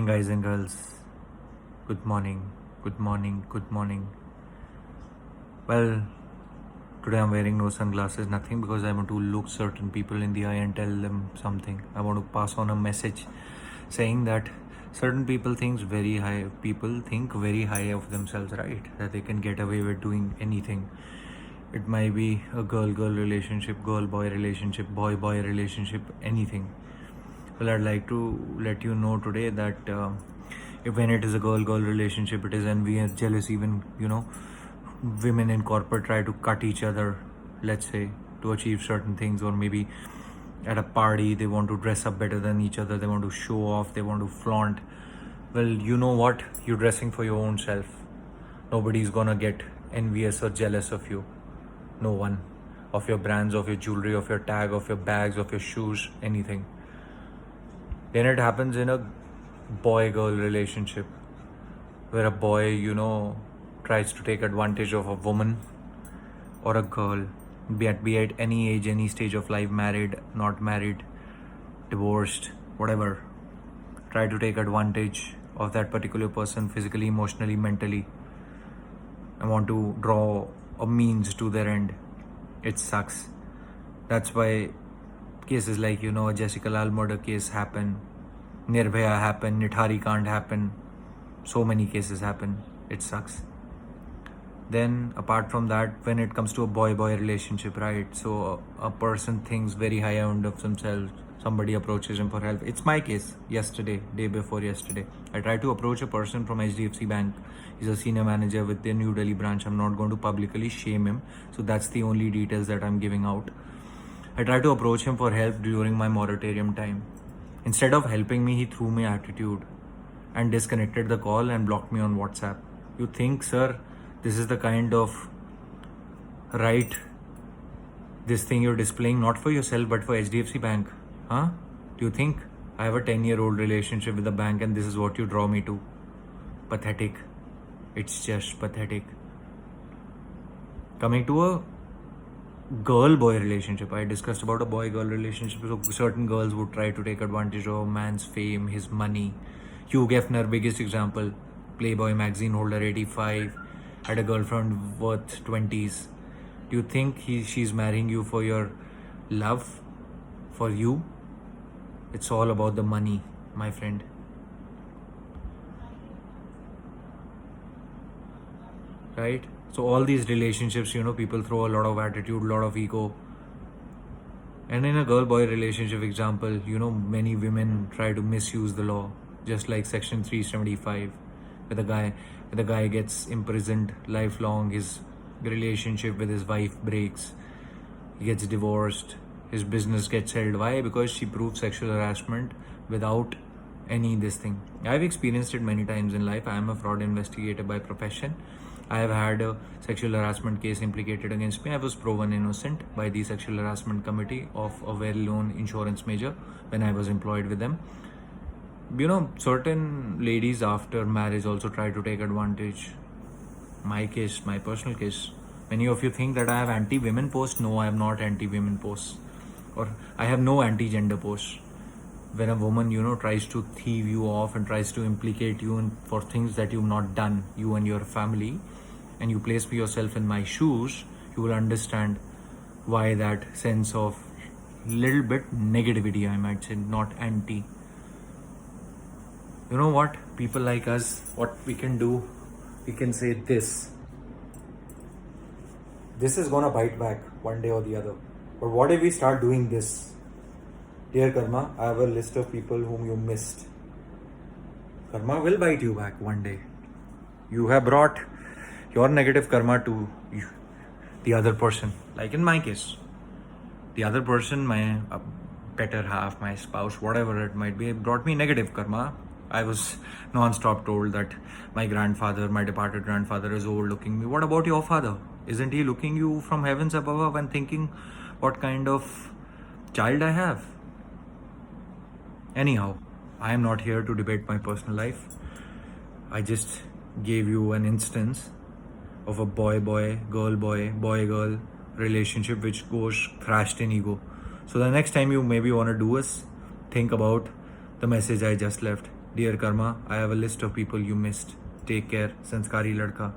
Guys and girls, good morning, good morning, good morning. Well, today I'm wearing no sunglasses, nothing, because I want to look certain people in the eye and tell them something. I want to pass on a message saying that certain people think very high of themselves, right? That they can get away with doing anything. It might be a girl-girl relationship, girl-boy relationship, boy-boy relationship, anything. Well, I'd like to let you know today that if when it is a girl-girl relationship, it is envy, jealousy. Even women in corporate try to cut each other, let's say, to achieve certain things, or maybe at a party they want to dress up better than each other. They want to show off. They want to flaunt. Well, you know what? You're dressing for your own self. Nobody's gonna get envious or jealous of you. No one. Of your brands, of your jewelry, of your tag, of your bags, of your shoes, anything. Then it happens in a boy-girl relationship where a boy, tries to take advantage of a woman or a girl, be at any age, any stage of life, married, not married, divorced, whatever. Try to take advantage of that particular person physically, emotionally, mentally, and want to draw a means to their end. It sucks. That's why cases like, a Jessica Lal murder case happen, Nirbhaya happen, Nithari can't happen. So many cases happen. It sucks. Then apart from that, when it comes to a boy-boy relationship, right? So a person thinks very high end of themselves. Somebody approaches him for help. It's my case yesterday, day before yesterday. I tried to approach a person from HDFC Bank. He's a senior manager with the New Delhi branch. I'm not going to publicly shame him. So that's the only details that I'm giving out. I tried to approach him for help during my moratorium time. Instead of helping me, he threw me attitude and disconnected the call and blocked me on WhatsApp. You think, sir, this is the kind of this thing you're displaying not for yourself but for HDFC Bank? Huh? Do you think I have a 10-year-old relationship with the bank and this is what you draw me to? Pathetic. It's just pathetic. Coming to a girl-boy relationship, I discussed about a boy-girl relationship. So certain girls would try to take advantage of a man's fame, his money. Hugh Hefner, biggest example, Playboy magazine holder, 85, had a girlfriend worth 20s. Do you think she's marrying you for your love, for you? It's all about the money, my friend. Right? So all these relationships, people throw a lot of attitude, a lot of ego. And in a girl-boy relationship example, many women try to misuse the law, just like Section 375, where the guy gets imprisoned lifelong, his relationship with his wife breaks, he gets divorced, his business gets held. Why? Because she proved sexual harassment without any this thing. I've experienced it many times in life. I am a fraud investigator by profession. I have had a sexual harassment case implicated against me. I was proven innocent by the sexual harassment committee of a well-known insurance major when I was employed with them. Certain ladies after marriage also try to take advantage. My case, my personal case. Many of you think that I have anti-women posts. No, I have not anti-women posts. Or I have no anti-gender posts. When a woman, tries to thieve you off and tries to implicate you for things that you've not done, you and your family, and you place yourself in my shoes, you will understand why that sense of little bit negativity, I might say, not anti. You know what? People like us, what we can do, we can say this. This is gonna bite back one day or the other. But what if we start doing this? Dear Karma, I have a list of people whom you missed. Karma will bite you back one day. You have brought your negative karma to the other person. Like in my case, the other person, my better half, my spouse, whatever it might be, brought me negative karma. I was non-stop told that my departed grandfather is overlooking me. What about your father? Isn't he looking you from heavens above and thinking what kind of child I have? Anyhow, I am not here to debate my personal life. I just gave you an instance of a boy-boy, girl-boy, boy-girl relationship which goes thrashed in ego. So the next time you maybe want to do is think about the message I just left. Dear Karma, I have a list of people you missed. Take care, Sanskari Ladka.